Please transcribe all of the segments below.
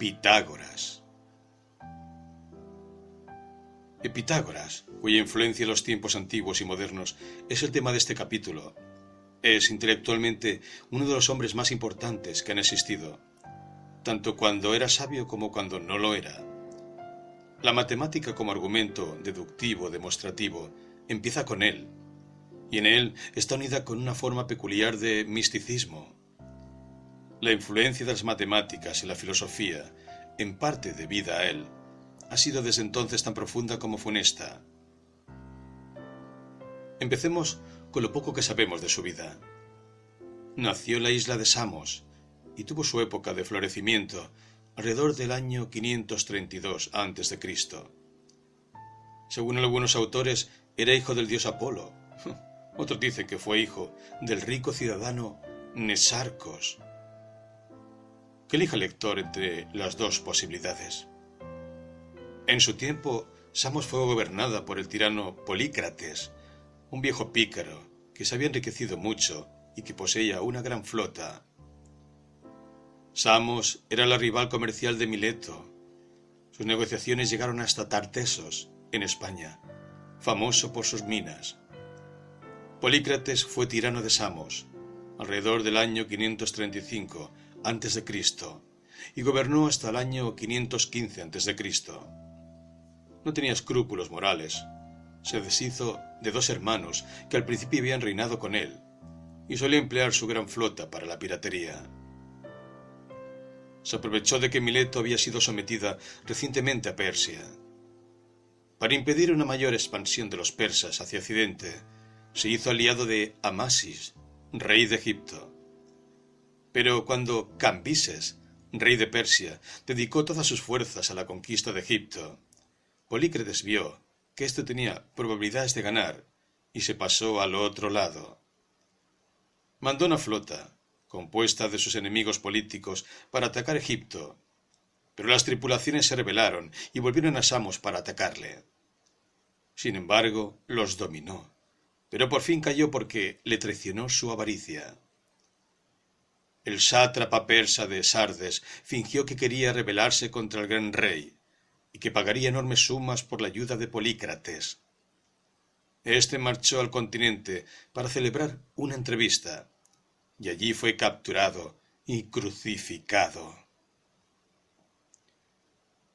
Pitágoras. Pitágoras, cuya influencia en los tiempos antiguos y modernos es el tema de este capítulo, es intelectualmente uno de los hombres más importantes que han existido, tanto cuando era sabio como cuando no lo era. La matemática como argumento deductivo, demostrativo, empieza con él, y en él está unida con una forma peculiar de misticismo. La influencia de las matemáticas y la filosofía, en parte debida a él, ha sido desde entonces tan profunda como funesta. Empecemos con lo poco que sabemos de su vida. Nació en la isla de Samos y tuvo su época de florecimiento alrededor del año 532 a.C. Según algunos autores, era hijo del dios Apolo. Otros dicen que fue hijo del rico ciudadano Nesarcos. Que elija el lector entre las dos posibilidades. En su tiempo, Samos fue gobernada por el tirano Polícrates, un viejo pícaro que se había enriquecido mucho y que poseía una gran flota. Samos era la rival comercial de Mileto. Sus negociaciones llegaron hasta Tartesos, en España, famoso por sus minas. Polícrates fue tirano de Samos, alrededor del año 535 a.C., y gobernó hasta el año 515 a.C. No tenía escrúpulos morales. Se deshizo de dos hermanos que al principio habían reinado con él, y solía emplear su gran flota para la piratería. Se aprovechó de que Mileto había sido sometida recientemente a Persia. Para impedir una mayor expansión de los persas hacia Occidente, se hizo aliado de Amasis, rey de Egipto. Pero cuando Cambises, rey de Persia, dedicó todas sus fuerzas a la conquista de Egipto, Polícrates vio que éste tenía probabilidades de ganar y se pasó al otro lado. Mandó una flota, compuesta de sus enemigos políticos, para atacar Egipto, pero las tripulaciones se rebelaron y volvieron a Samos para atacarle. Sin embargo, los dominó, pero por fin cayó porque le traicionó su avaricia. El sátrapa persa de Sardes fingió que quería rebelarse contra el gran rey y que pagaría enormes sumas por la ayuda de Polícrates. Este marchó al continente para celebrar una entrevista, y allí fue capturado y crucificado.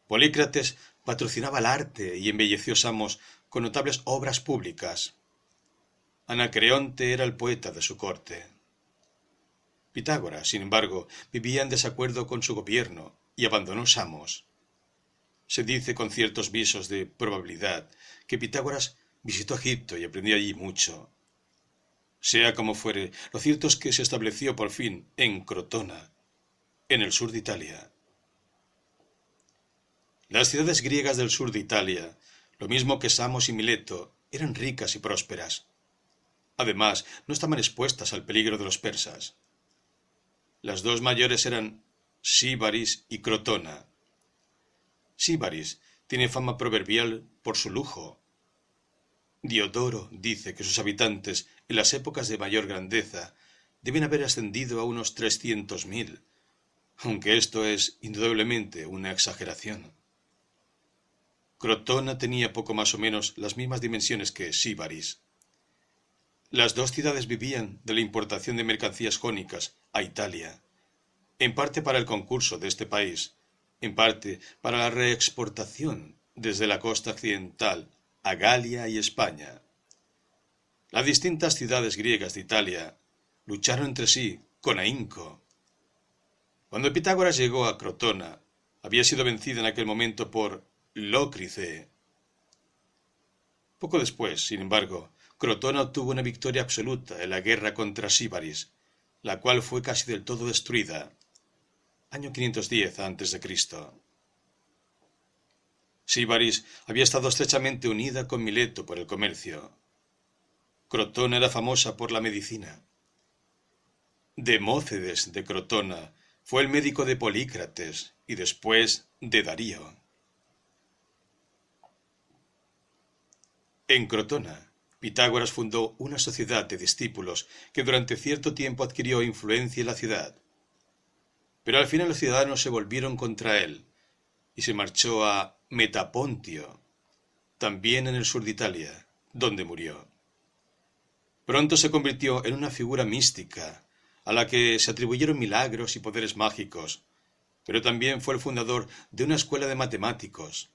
Polícrates patrocinaba el arte y embelleció Samos con notables obras públicas. Anacreonte era el poeta de su corte. Pitágoras, sin embargo, vivía en desacuerdo con su gobierno y abandonó Samos. Se dice con ciertos visos de probabilidad que Pitágoras visitó Egipto y aprendió allí mucho. Sea como fuere, lo cierto es que se estableció por fin en Crotona, en el sur de Italia. Las ciudades griegas del sur de Italia, lo mismo que Samos y Mileto, eran ricas y prósperas. Además, no estaban expuestas al peligro de los persas. Las dos mayores eran Síbaris y Crotona. Síbaris tiene fama proverbial por su lujo. Diodoro dice que sus habitantes, en las épocas de mayor grandeza, deben haber ascendido a unos 300.000, aunque esto es indudablemente una exageración. Crotona tenía poco más o menos las mismas dimensiones que Síbaris. Las dos ciudades vivían de la importación de mercancías jónicas a Italia, en parte para el concurso de este país, en parte para la reexportación desde la costa occidental a Galia y España. Las distintas ciudades griegas de Italia lucharon entre sí con ahínco. Cuando Pitágoras llegó a Crotona, había sido vencida en aquel momento por Lócrice. Poco después, sin embargo, Crotona obtuvo una victoria absoluta en la guerra contra Síbaris, la cual fue casi del todo destruida. Año 510 a.C. Síbaris había estado estrechamente unida con Mileto por el comercio. Crotona era famosa por la medicina. Demócedes de Crotona fue el médico de Polícrates y después de Darío. En Crotona, Pitágoras fundó una sociedad de discípulos que durante cierto tiempo adquirió influencia en la ciudad. pero al final los ciudadanos se volvieron contra él y se marchó a Metapontio, también en el sur de Italia, donde murió. Pronto se convirtió en una figura mística, a la que se atribuyeron milagros y poderes mágicos, pero también fue el fundador de una escuela de matemáticos.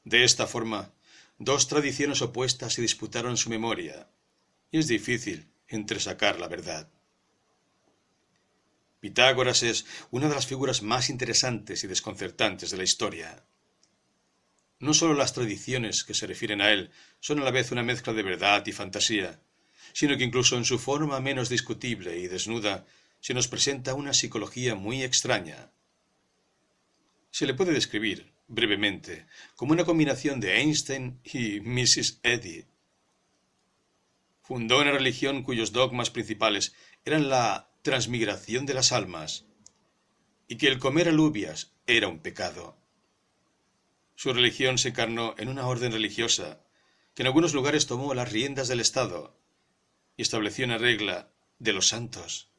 De esta forma, dos tradiciones opuestas se disputaron su memoria, y es difícil entresacar la verdad. Pitágoras es una de las figuras más interesantes y desconcertantes de la historia. No solo las tradiciones que se refieren a él son a la vez una mezcla de verdad y fantasía, sino que incluso en su forma menos discutible y desnuda se nos presenta una psicología muy extraña. Se le puede describir, brevemente, como una combinación de Einstein y Mrs. Eddy. Fundó una religión cuyos dogmas principales eran la transmigración de las almas y que el comer alubias era un pecado. Su religión se encarnó en una orden religiosa que en algunos lugares tomó las riendas del Estado y estableció una regla de los santos.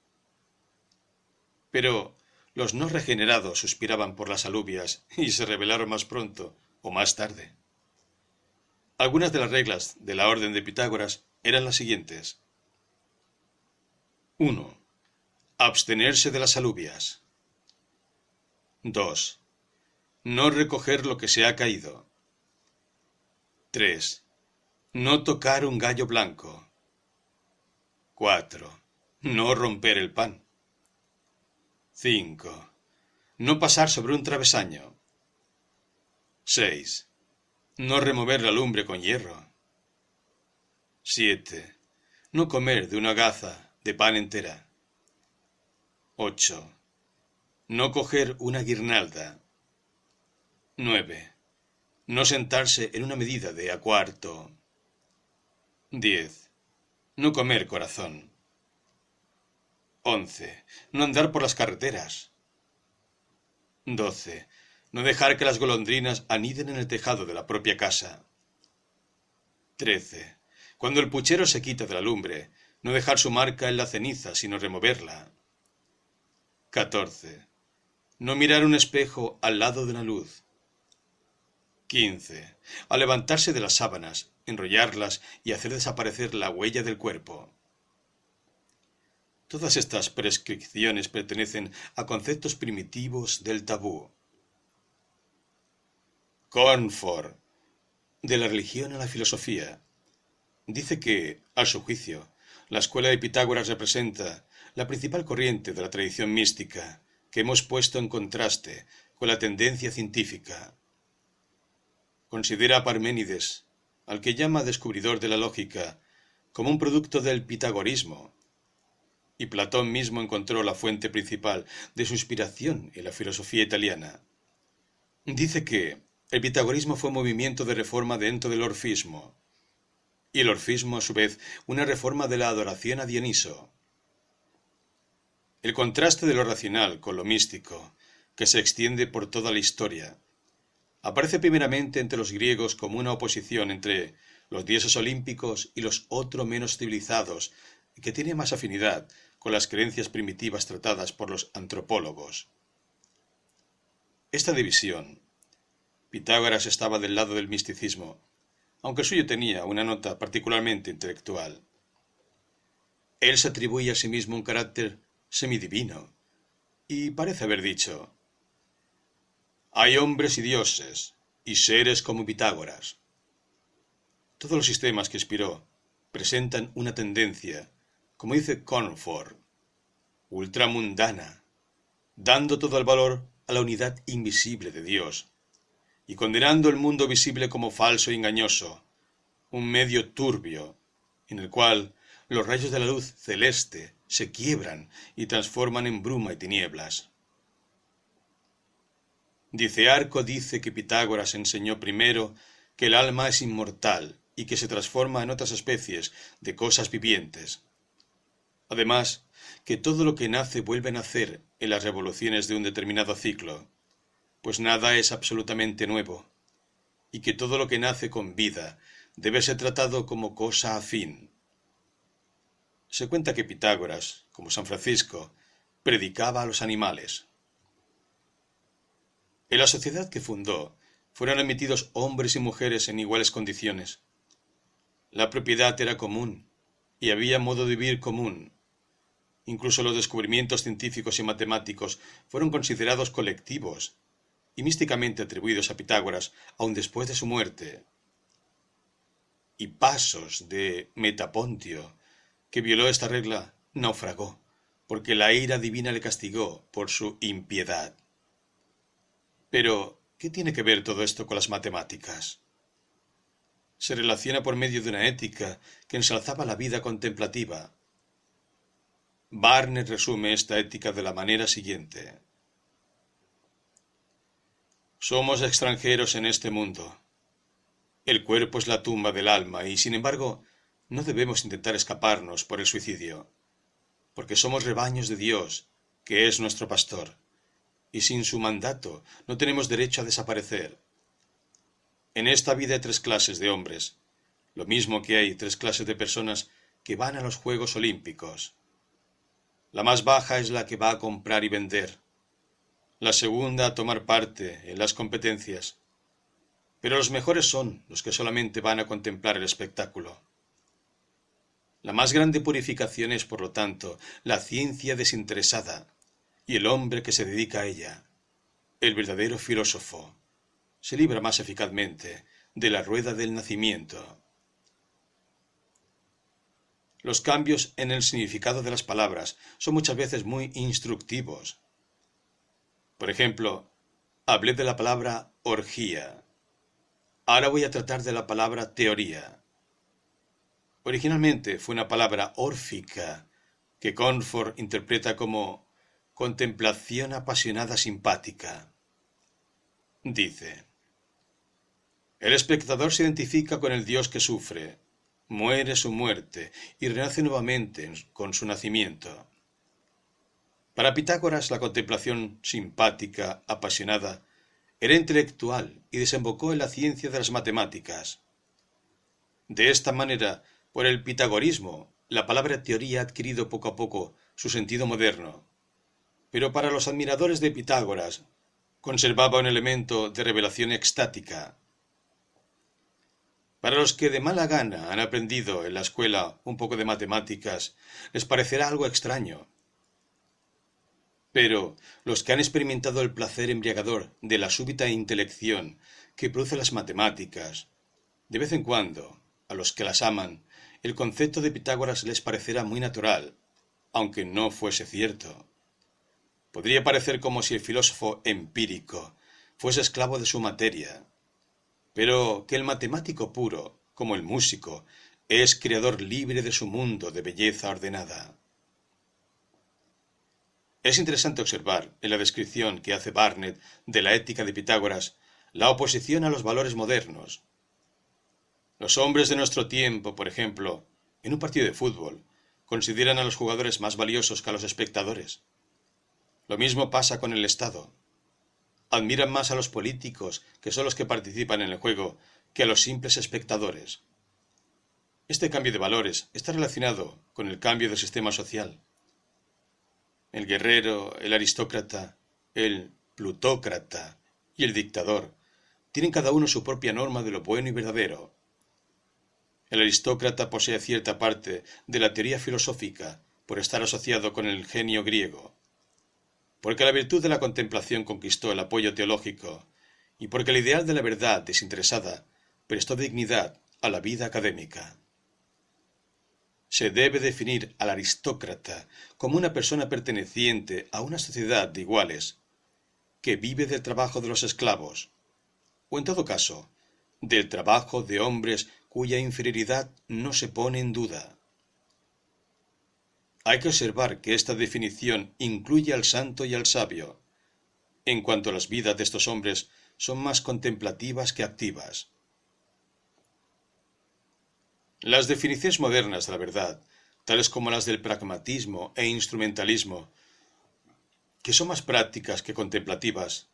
Pero los no regenerados suspiraban por las alubias y se rebelaron más pronto o más tarde. Algunas de las reglas de la orden de Pitágoras eran las siguientes. 1. Abstenerse de las alubias. 2. No recoger lo que se ha caído. 3. No tocar un gallo blanco. 4. No romper el pan. 5. No pasar sobre un travesaño. 6. No remover la lumbre con hierro. 7. No comer de una gaza de pan entera. 8. No coger una guirnalda. 9. No sentarse en una medida de a cuarto. 10. No comer corazón. 11. No andar por las carreteras. 12. No dejar que las golondrinas aniden en el tejado de la propia casa. 13. Cuando el puchero se quita de la lumbre, no dejar su marca en la ceniza, sino removerla. 14. No mirar un espejo al lado de una luz. 15. Al levantarse de las sábanas, enrollarlas y hacer desaparecer la huella del cuerpo. Todas estas prescripciones pertenecen a conceptos primitivos del tabú. Cornford, de la religión a la filosofía, dice que, a su juicio, la escuela de Pitágoras representa la principal corriente de la tradición mística que hemos puesto en contraste con la tendencia científica. Considera a Parménides, al que llama descubridor de la lógica, como un producto del pitagorismo, y Platón mismo encontró la fuente principal de su inspiración en la filosofía italiana. Dice que el pitagorismo fue un movimiento de reforma dentro del orfismo, y el orfismo a su vez una reforma de la adoración a Dioniso. El contraste de lo racional con lo místico, que se extiende por toda la historia, aparece primeramente entre los griegos como una oposición entre los dioses olímpicos y los otros menos civilizados, que tiene más afinidad con las creencias primitivas tratadas por los antropólogos. Esta división, Pitágoras estaba del lado del misticismo, aunque el suyo tenía una nota particularmente intelectual. Él se atribuye a sí mismo un carácter semidivino, y parece haber dicho: hay hombres y dioses, y seres como Pitágoras. Todos los sistemas que inspiró presentan una tendencia, como dice Cornford, ultramundana, dando todo el valor a la unidad invisible de Dios, y condenando el mundo visible como falso y engañoso, un medio turbio, en el cual los rayos de la luz celeste se quiebran y transforman en bruma y tinieblas. Arco dice que Pitágoras enseñó primero que el alma es inmortal y que se transforma en otras especies de cosas vivientes. Además, que todo lo que nace vuelve a nacer en las revoluciones de un determinado ciclo, pues nada es absolutamente nuevo, y que todo lo que nace con vida debe ser tratado como cosa afín. Se cuenta que Pitágoras, como San Francisco, predicaba a los animales. En la sociedad que fundó, fueron admitidos hombres y mujeres en iguales condiciones. La propiedad era común, y había modo de vivir común. Incluso los descubrimientos científicos y matemáticos fueron considerados colectivos, y místicamente atribuidos a Pitágoras, aun después de su muerte. Y Pasos de Metapontio, que violó esta regla, naufragó, porque la ira divina le castigó por su impiedad. Pero, ¿qué tiene que ver todo esto con las matemáticas? Se relaciona por medio de una ética que ensalzaba la vida contemplativa. Barnett resume esta ética de la manera siguiente. Somos extranjeros en este mundo. El cuerpo es la tumba del alma y, sin embargo, no debemos intentar escaparnos por el suicidio, porque somos rebaños de Dios, que es nuestro pastor, y sin su mandato no tenemos derecho a desaparecer. En esta vida hay tres clases de hombres, lo mismo que hay tres clases de personas que van a los Juegos Olímpicos. La más baja es la que va a comprar y vender, la segunda a tomar parte en las competencias, pero los mejores son los que solamente van a contemplar el espectáculo. La más grande purificación es, por lo tanto, la ciencia desinteresada y el hombre que se dedica a ella. El verdadero filósofo se libra más eficazmente de la rueda del nacimiento. Los cambios en el significado de las palabras son muchas veces muy instructivos. Por ejemplo, hablé de la palabra orgía. Ahora voy a tratar de la palabra teoría. Originalmente fue una palabra órfica, que Comfort interpreta como contemplación apasionada simpática. Dice: el espectador se identifica con el Dios que sufre, muere su muerte y renace nuevamente con su nacimiento. Para Pitágoras la contemplación simpática, apasionada, era intelectual y desembocó en la ciencia de las matemáticas. De esta manera, por el pitagorismo, la palabra teoría ha adquirido poco a poco su sentido moderno. Pero para los admiradores de Pitágoras, conservaba un elemento de revelación extática. Para los que de mala gana han aprendido en la escuela un poco de matemáticas, les parecerá algo extraño. Pero los que han experimentado el placer embriagador de la súbita intelección que produce las matemáticas, de vez en cuando, a los que las aman, el concepto de Pitágoras les parecerá muy natural, aunque no fuese cierto. Podría parecer como si el filósofo empírico fuese esclavo de su materia, pero que el matemático puro, como el músico, es creador libre de su mundo de belleza ordenada. Es interesante observar, en la descripción que hace Barnett de la ética de Pitágoras, la oposición a los valores modernos. Los hombres de nuestro tiempo, por ejemplo, en un partido de fútbol, consideran a los jugadores más valiosos que a los espectadores. Lo mismo pasa con el Estado. Admiran más a los políticos, que son los que participan en el juego, que a los simples espectadores. Este cambio de valores está relacionado con el cambio del sistema social. El guerrero, el aristócrata, el plutócrata y el dictador tienen cada uno su propia norma de lo bueno y verdadero. El aristócrata posee cierta parte de la teoría filosófica por estar asociado con el genio griego, porque la virtud de la contemplación conquistó el apoyo teológico y porque el ideal de la verdad desinteresada prestó dignidad a la vida académica. Se debe definir al aristócrata como una persona perteneciente a una sociedad de iguales, que vive del trabajo de los esclavos, o en todo caso, del trabajo de hombres cuya inferioridad no se pone en duda. Hay que observar que esta definición incluye al santo y al sabio, en cuanto las vidas de estos hombres son más contemplativas que activas. Las definiciones modernas de la verdad, tales como las del pragmatismo e instrumentalismo, que son más prácticas que contemplativas,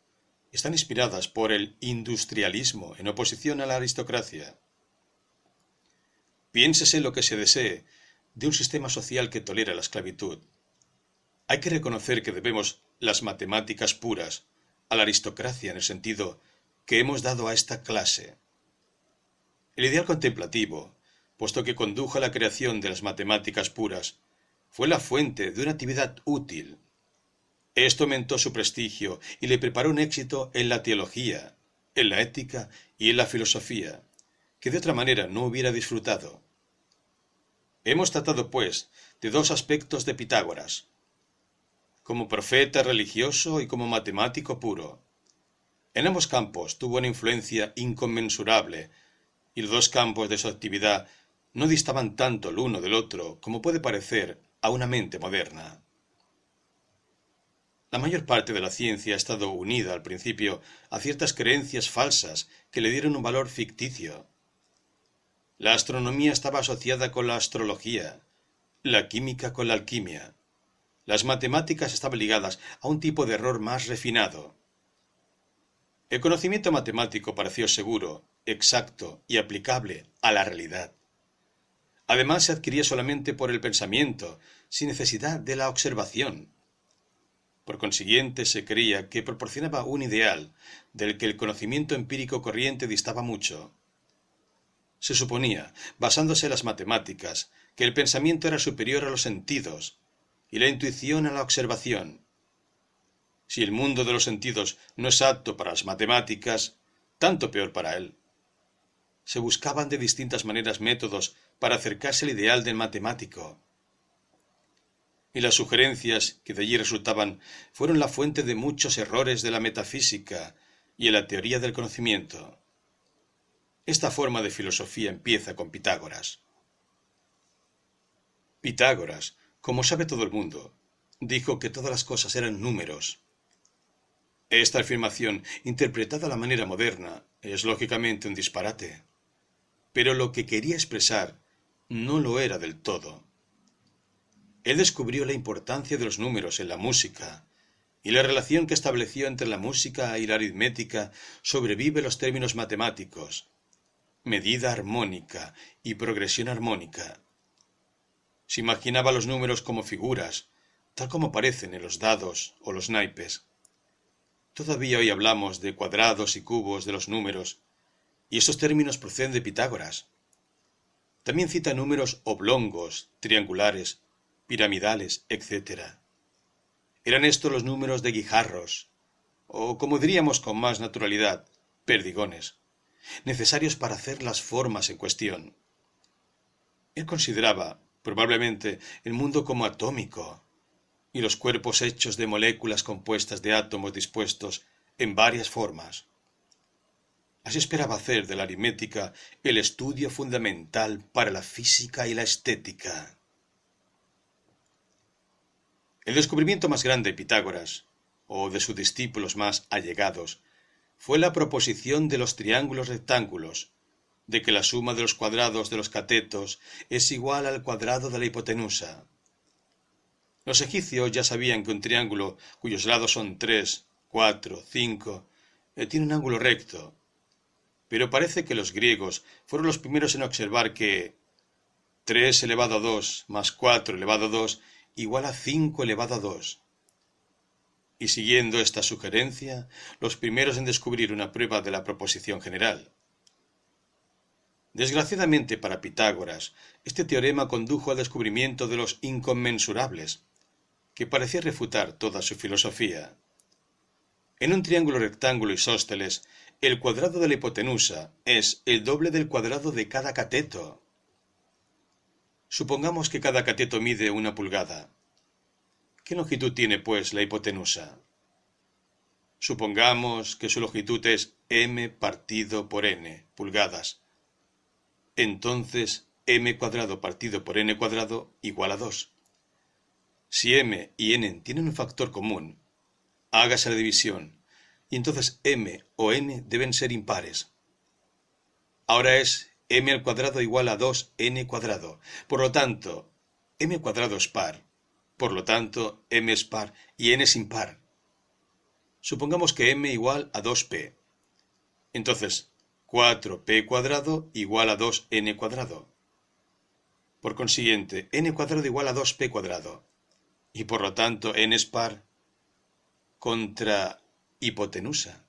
están inspiradas por el industrialismo en oposición a la aristocracia. Piénsese lo que se desee de un sistema social que tolera la esclavitud. Hay que reconocer que debemos las matemáticas puras a la aristocracia en el sentido que hemos dado a esta clase. El ideal contemplativo, puesto que condujo a la creación de las matemáticas puras, fue la fuente de una actividad útil. Esto aumentó su prestigio y le preparó un éxito en la teología, en la ética y en la filosofía, que de otra manera no hubiera disfrutado. Hemos tratado, pues, de dos aspectos de Pitágoras, como profeta religioso y como matemático puro. En ambos campos tuvo una influencia inconmensurable, y los dos campos de su actividad no distaban tanto el uno del otro como puede parecer a una mente moderna. La mayor parte de la ciencia ha estado unida al principio a ciertas creencias falsas que le dieron un valor ficticio. La astronomía estaba asociada con la astrología, la química con la alquimia. Las matemáticas estaban ligadas a un tipo de error más refinado. El conocimiento matemático pareció seguro, exacto y aplicable a la realidad. Además, se adquiría solamente por el pensamiento, sin necesidad de la observación. Por consiguiente, se creía que proporcionaba un ideal del que el conocimiento empírico corriente distaba mucho. Se suponía, basándose en las matemáticas, que el pensamiento era superior a los sentidos y la intuición a la observación. Si el mundo de los sentidos no es apto para las matemáticas, tanto peor para él. Se buscaban de distintas maneras métodos para acercarse al ideal del matemático. Y las sugerencias que de allí resultaban fueron la fuente de muchos errores de la metafísica y en la teoría del conocimiento. Esta forma de filosofía empieza con Pitágoras. Pitágoras, como sabe todo el mundo, dijo que todas las cosas eran números. Esta afirmación, interpretada a la manera moderna, es lógicamente un disparate. Pero lo que quería expresar no lo era del todo. Él descubrió la importancia de los números en la música, y la relación que estableció entre la música y la aritmética sobrevive los términos matemáticos, medida armónica y progresión armónica. Se imaginaba los números como figuras, tal como aparecen en los dados o los naipes. Todavía hoy hablamos de cuadrados y cubos de los números, y estos términos proceden de Pitágoras. También cita números oblongos, triangulares, piramidales, etc. Eran estos los números de guijarros, o como diríamos con más naturalidad, perdigones, necesarios para hacer las formas en cuestión. Él consideraba, probablemente, el mundo como atómico, y los cuerpos hechos de moléculas compuestas de átomos dispuestos en varias formas. Así esperaba hacer de la aritmética el estudio fundamental para la física y la estética. El descubrimiento más grande de Pitágoras, o de sus discípulos más allegados, fue la proposición de los triángulos rectángulos, de que la suma de los cuadrados de los catetos es igual al cuadrado de la hipotenusa. Los egipcios ya sabían que un triángulo cuyos lados son 3, 4, 5, tiene un ángulo recto, pero parece que los griegos fueron los primeros en observar que 3 elevado a 2 más 4 elevado a 2 igual a 5 elevado a 2. Y siguiendo esta sugerencia, los primeros en descubrir una prueba de la proposición general. Desgraciadamente para Pitágoras, este teorema condujo al descubrimiento de los inconmensurables, que parecía refutar toda su filosofía. En un triángulo rectángulo isósceles, el cuadrado de la hipotenusa es el doble del cuadrado de cada cateto. Supongamos que cada cateto mide 1 pulgada. ¿Qué longitud tiene, pues, la hipotenusa? Supongamos que su longitud es m partido por n pulgadas. Entonces, m cuadrado partido por n cuadrado igual a 2. Si m y n tienen un factor común, hágase la división, y entonces m o n deben ser impares. Ahora es m al cuadrado igual a 2n cuadrado. Por lo tanto, m cuadrado es par. Por lo tanto, m es par y n es impar. Supongamos que m igual a 2p. Entonces, 4p cuadrado igual a 2n cuadrado. Por consiguiente, n cuadrado igual a 2p cuadrado. y por lo tanto n es par contra hipotenusa.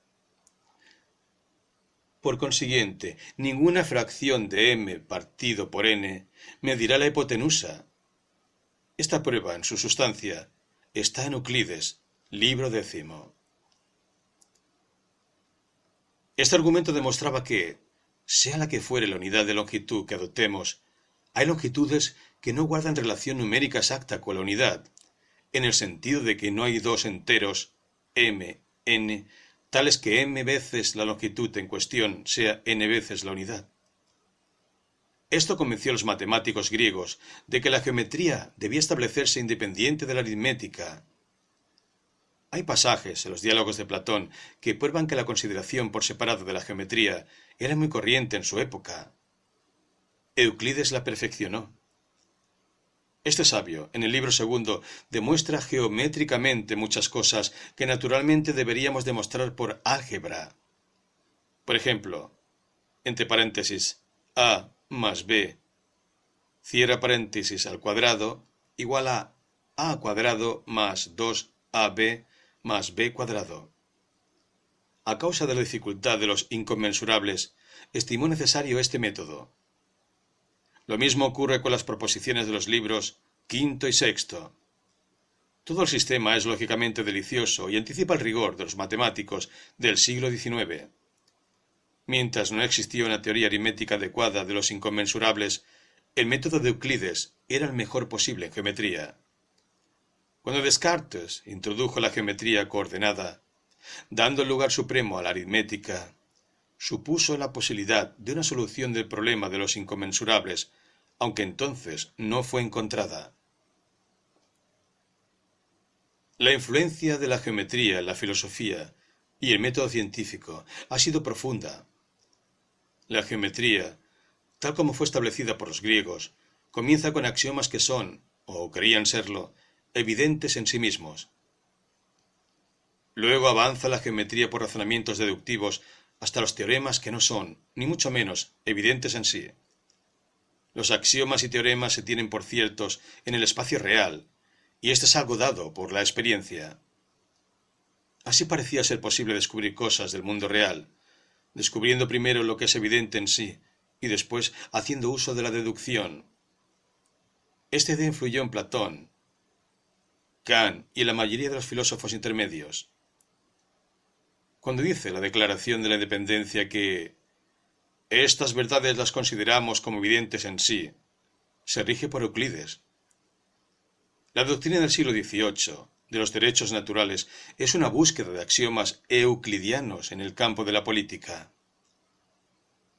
Por consiguiente, ninguna fracción de m partido por n medirá la hipotenusa. Esta prueba, en su sustancia, está en Euclides, libro 10. Este argumento demostraba que, sea la que fuere la unidad de longitud que adoptemos, hay longitudes que no guardan relación numérica exacta con la unidad, en el sentido de que no hay dos enteros, m, n, tales que m veces la longitud en cuestión sea n veces la unidad. Esto convenció a los matemáticos griegos de que la geometría debía establecerse independiente de la aritmética. Hay pasajes en los diálogos de Platón que prueban que la consideración por separado de la geometría era muy corriente en su época. Euclides la perfeccionó. Este sabio, en el libro 2, demuestra geométricamente muchas cosas que naturalmente deberíamos demostrar por álgebra. Por ejemplo, entre paréntesis, a más b, cierra paréntesis al cuadrado, igual a cuadrado más 2ab más b cuadrado. A causa de la dificultad de los inconmensurables, estimó necesario este método. Lo mismo ocurre con las proposiciones de los libros 5 y 6. Todo el sistema es lógicamente delicioso y anticipa el rigor de los matemáticos del siglo XIX. Mientras no existía una teoría aritmética adecuada de los inconmensurables, el método de Euclides era el mejor posible en geometría. Cuando Descartes introdujo la geometría coordenada, dando el lugar supremo a la aritmética, supuso la posibilidad de una solución del problema de los inconmensurables, aunque entonces no fue encontrada. La influencia de la geometría en la filosofía y el método científico ha sido profunda. La geometría, tal como fue establecida por los griegos, comienza con axiomas que son, o creían serlo, evidentes en sí mismos. Luego avanza la geometría por razonamientos deductivos hasta los teoremas que no son, ni mucho menos, evidentes en sí. Los axiomas y teoremas se tienen por ciertos en el espacio real, y este es algo dado por la experiencia. Así parecía ser posible descubrir cosas del mundo real, descubriendo primero lo que es evidente en sí, y después haciendo uso de la deducción. Esta idea influyó en Platón, Kant y la mayoría de los filósofos intermedios. Cuando dice la Declaración de la Independencia que estas verdades las consideramos como evidentes en sí, se rige por Euclides. La doctrina del siglo XVIII de los derechos naturales es una búsqueda de axiomas euclidianos en el campo de la política.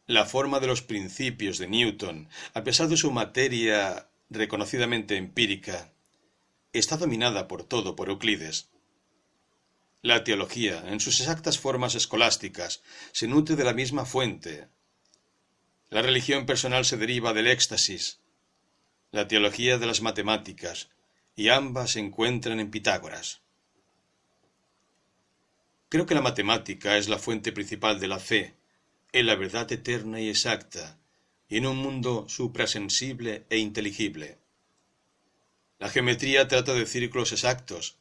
La forma de los principios de Newton, a pesar de su materia reconocidamente empírica, está dominada por Euclides. La teología, en sus exactas formas escolásticas, se nutre de la misma fuente. La religión personal se deriva del éxtasis, la teología de las matemáticas, y ambas se encuentran en Pitágoras. Creo que la matemática es la fuente principal de la fe, en la verdad eterna y exacta, y en un mundo suprasensible e inteligible. La geometría trata de círculos exactos,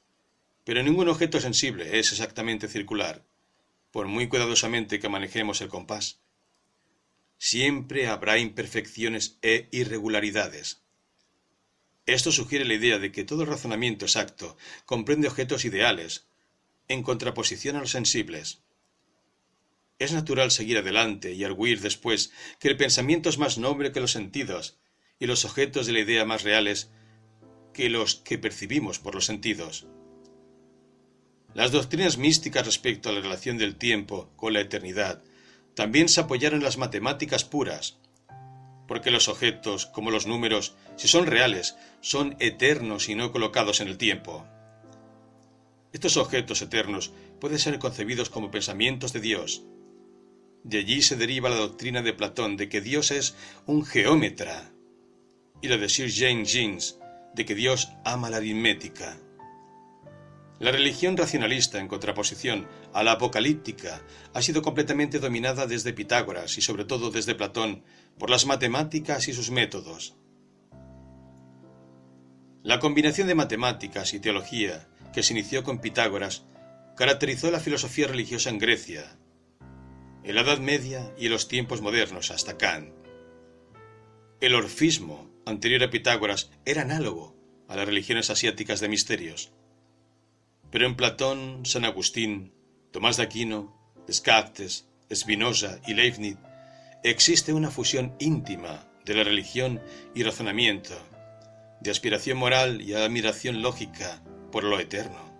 pero ningún objeto sensible es exactamente circular, por muy cuidadosamente que manejemos el compás. Siempre habrá imperfecciones e irregularidades. Esto sugiere la idea de que todo razonamiento exacto comprende objetos ideales, en contraposición a los sensibles. Es natural seguir adelante y arguir después que el pensamiento es más noble que los sentidos, y los objetos de la idea más reales que los que percibimos por los sentidos. Las doctrinas místicas respecto a la relación del tiempo con la eternidad también se apoyaron en las matemáticas puras, porque los objetos, como los números, si son reales, son eternos y no colocados en el tiempo. Estos objetos eternos pueden ser concebidos como pensamientos de Dios. De allí se deriva la doctrina de Platón de que Dios es un geómetra, y la de Sir James Jeans de que Dios ama la aritmética. La religión racionalista, en contraposición a la apocalíptica, ha sido completamente dominada desde Pitágoras y sobre todo desde Platón por las matemáticas y sus métodos. La combinación de matemáticas y teología que se inició con Pitágoras caracterizó la filosofía religiosa en Grecia, en la Edad Media y en los tiempos modernos hasta Kant. El orfismo, anterior a Pitágoras, era análogo a las religiones asiáticas de misterios. Pero en Platón, San Agustín, Tomás de Aquino, Descartes, Spinoza y Leibniz existe una fusión íntima de la religión y razonamiento, de aspiración moral y admiración lógica por lo eterno,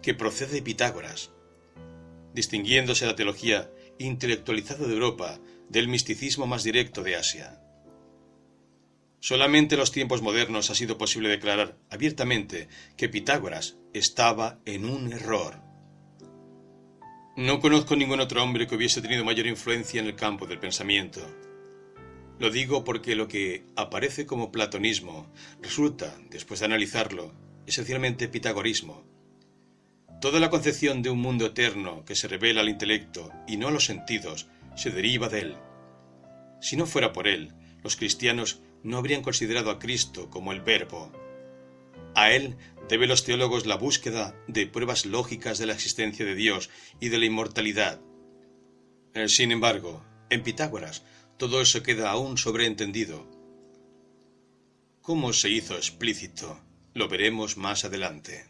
que procede de Pitágoras, distinguiéndose la teología intelectualizada de Europa del misticismo más directo de Asia. Solamente en los tiempos modernos ha sido posible declarar abiertamente que Pitágoras estaba en un error. No conozco ningún otro hombre que hubiese tenido mayor influencia en el campo del pensamiento. Lo digo porque lo que aparece como platonismo resulta, después de analizarlo, esencialmente pitagorismo. Toda la concepción de un mundo eterno que se revela al intelecto y no a los sentidos se deriva de él. Si no fuera por él, los cristianos no habrían considerado a Cristo como el Verbo. A él deben los teólogos la búsqueda de pruebas lógicas de la existencia de Dios y de la inmortalidad. Sin embargo, en Pitágoras todo eso queda aún sobreentendido. ¿Cómo se hizo explícito? Lo veremos más adelante.